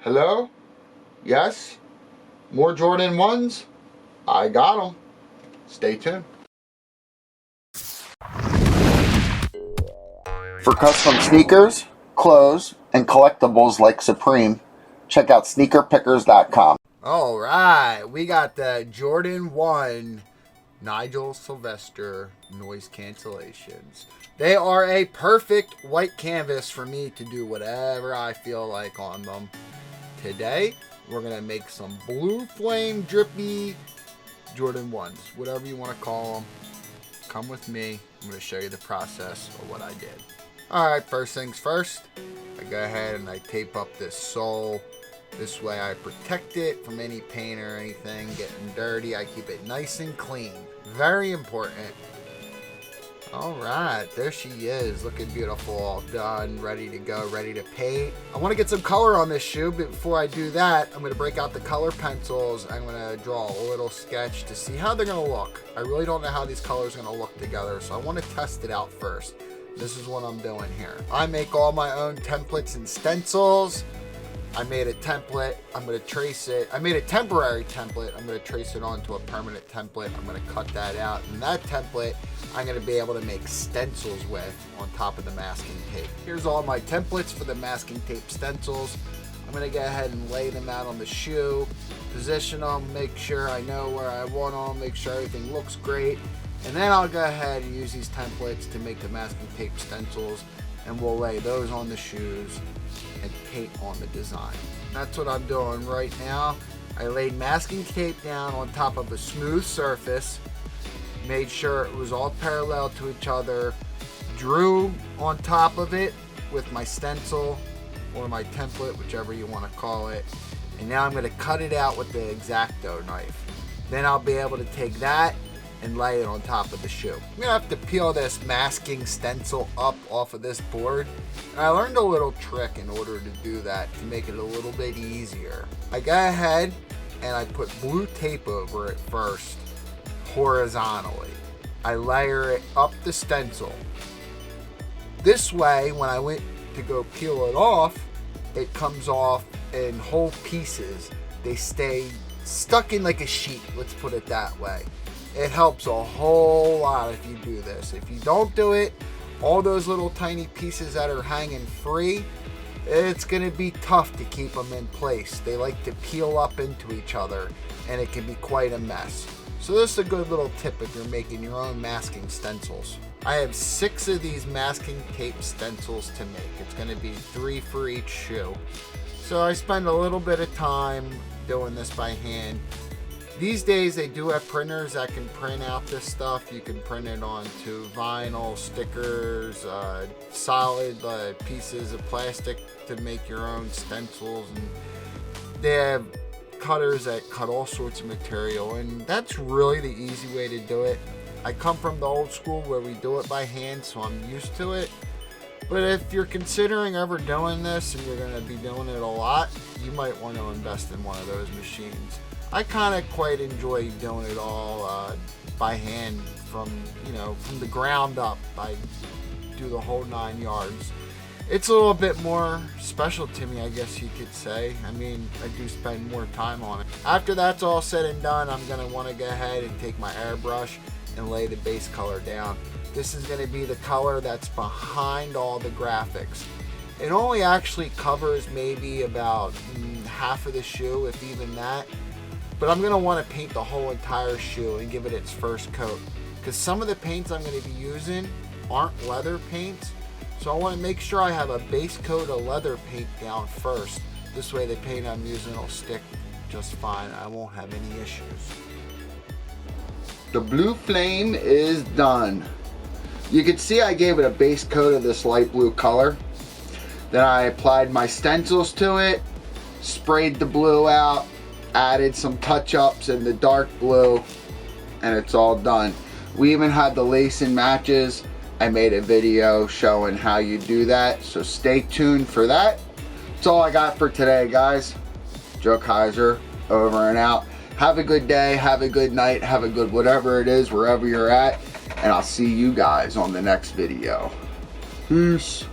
Hello? Yes? More Jordan 1s? I got them. Stay tuned. For custom sneakers, clothes, and collectibles like Supreme, check out sneakerpickers.com. Alright, we got the Jordan 1 Nigel Sylvester noise cancellations. They are a perfect white canvas for me to do whatever I feel like on them. Today, we're going to make some blue flame drippy Jordan 1s, whatever you want to call them. Come with me. I'm going to show you the process of what I did. Alright, first things first, I go ahead and I tape up this sole. This way I protect it from any paint or anything getting dirty. I keep it nice and clean. Very important. Alright, there she is, looking beautiful, all done, ready to go, ready to paint. I want to get some color on this shoe, but before I do that, I'm going to break out the color pencils. I'm going to draw a little sketch to see how they're going to look. I really don't know how these colors are going to look together, so I want to test it out first. This is what I'm doing here. I make all my own templates and stencils. I made a template, I'm going to trace it. I made a temporary template, I'm going to trace it onto a permanent template. I'm going to cut that out, and that template I'm going to be able to make stencils with on top of the masking tape. Here's all my templates for the masking tape stencils. I'm going to go ahead and lay them out on the shoe, position them, make sure I know where I want them, make sure everything looks great. And then I'll go ahead and use these templates to make the masking tape stencils, and we'll lay those on the shoes and paint on the design. That's what I'm doing right now. I laid masking tape down on top of a smooth surface, made sure it was all parallel to each other, drew on top of it with my stencil or my template, whichever you want to call it, and now I'm going to cut it out with the X-Acto knife. Then I'll be able to take that and lay it on top of the shoe. I'm gonna have to peel this masking stencil up off of this board. And I learned a little trick in order to do that to make it a little bit easier. I go ahead and I put blue tape over it first, horizontally. I layer it up the stencil. This way, when I went to go peel it off, it comes off in whole pieces. They stay stuck in like a sheet, let's put it that way. It helps a whole lot if you do this. If you don't do it, all those little tiny pieces that are hanging free, it's going to be tough to keep them in place. They like to peel up into each other, and it can be quite a mess. So this is a good little tip if you're making your own masking stencils. I have 6 of these masking tape stencils to make. It's going to be 3 for each shoe. So I spend a little bit of time doing this by hand. These days they do have printers that can print out this stuff. You can print it onto vinyl, stickers, solid pieces of plastic to make your own stencils. And they have cutters that cut all sorts of material, and that's really the easy way to do it. I come from the old school where we do it by hand, so I'm used to it. But if you're considering ever doing this and you're going to be doing it a lot, you might want to invest in one of those machines. I kind of quite enjoy doing it all by hand from the ground up. I do the whole 9 yards. It's a little bit more special to me, I guess you could say. I mean, I do spend more time on it. After that's all said and done, I'm going to want to go ahead and take my airbrush and lay the base color down. This is going to be the color that's behind all the graphics. It only actually covers maybe about half of the shoe, if even that. But I'm going to want to paint the whole entire shoe and give it its first coat. Because some of the paints I'm going to be using aren't leather paints. So I want to make sure I have a base coat of leather paint down first. This way the paint I'm using will stick just fine. I won't have any issues. The blue flame is done. You can see I gave it a base coat of this light blue color. Then I applied my stencils to it, sprayed the blue out, added some touch-ups in the dark blue, and it's all done. We even had the lace and matches. I made a video showing how you do that, so stay tuned for that. That's all I got for today, guys. Joe Kyser, over and out. Have a good day, have a good night, have a good whatever it is, wherever you're at, and I'll see you guys on the next video. Peace.